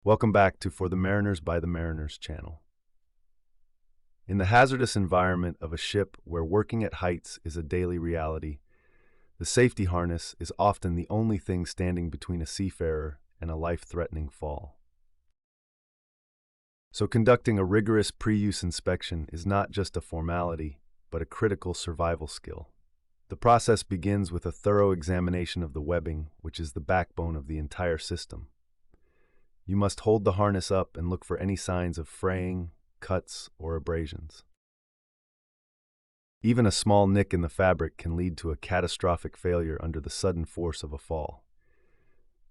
Welcome back to For the Mariners by the Mariners channel. In the hazardous environment of a ship where working at heights is a daily reality, the safety harness is often the only thing standing between a seafarer and a life-threatening fall. So conducting a rigorous pre-use inspection is not just a formality, but a critical survival skill. The process begins with a thorough examination of the webbing, which is the backbone of the entire system. You must hold the harness up and look for any signs of fraying, cuts, or abrasions. Even a small nick in the fabric can lead to a catastrophic failure under the sudden force of a fall.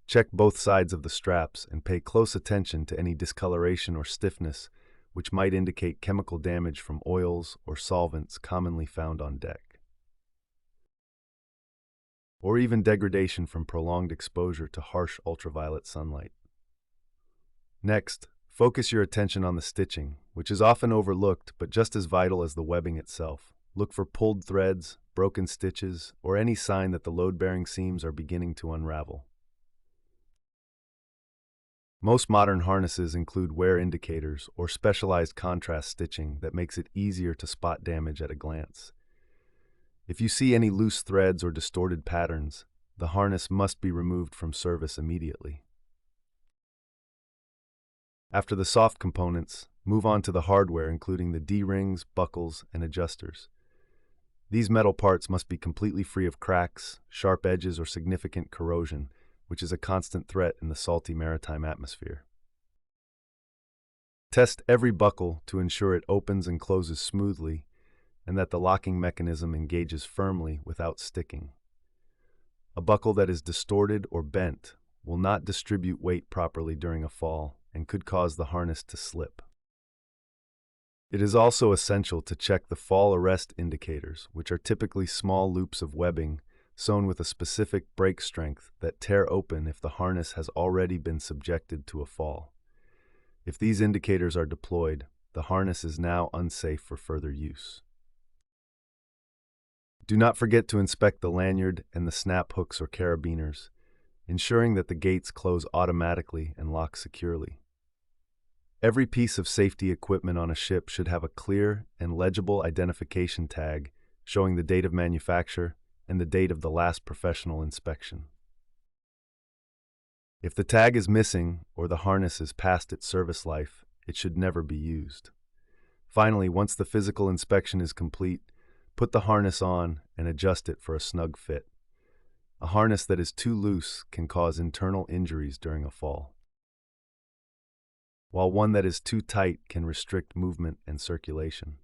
Check both sides of the straps and pay close attention to any discoloration or stiffness, which might indicate chemical damage from oils or solvents commonly found on deck, or even degradation from prolonged exposure to harsh ultraviolet sunlight. Next, focus your attention on the stitching, which is often overlooked but just as vital as the webbing itself. Look for pulled threads, broken stitches, or any sign that the load-bearing seams are beginning to unravel. Most modern harnesses include wear indicators or specialized contrast stitching that makes it easier to spot damage at a glance. If you see any loose threads or distorted patterns, the harness must be removed from service immediately. After the soft components, move on to the hardware, including the D-rings, buckles, and adjusters. These metal parts must be completely free of cracks, sharp edges, or significant corrosion, which is a constant threat in the salty maritime atmosphere. Test every buckle to ensure it opens and closes smoothly, and that the locking mechanism engages firmly without sticking. A buckle that is distorted or bent will not distribute weight properly during a fall and could cause the harness to slip. It is also essential to check the fall arrest indicators, which are typically small loops of webbing sewn with a specific break strength that tear open if the harness has already been subjected to a fall. If these indicators are deployed, the harness is now unsafe for further use. Do not forget to inspect the lanyard and the snap hooks or carabiners, ensuring that the gates close automatically and lock securely. Every piece of safety equipment on a ship should have a clear and legible identification tag showing the date of manufacture and the date of the last professional inspection. If the tag is missing or the harness is past its service life, it should never be used. Finally, once the physical inspection is complete, put the harness on and adjust it for a snug fit. A harness that is too loose can cause internal injuries during a fall, while one that is too tight can restrict movement and circulation.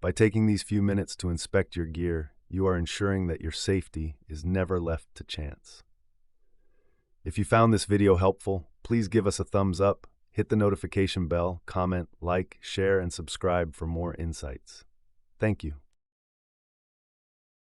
By taking these few minutes to inspect your gear, you are ensuring that your safety is never left to chance. If you found this video helpful, please give us a thumbs up, hit the notification bell, comment, like, share, and subscribe for more insights. Thank you.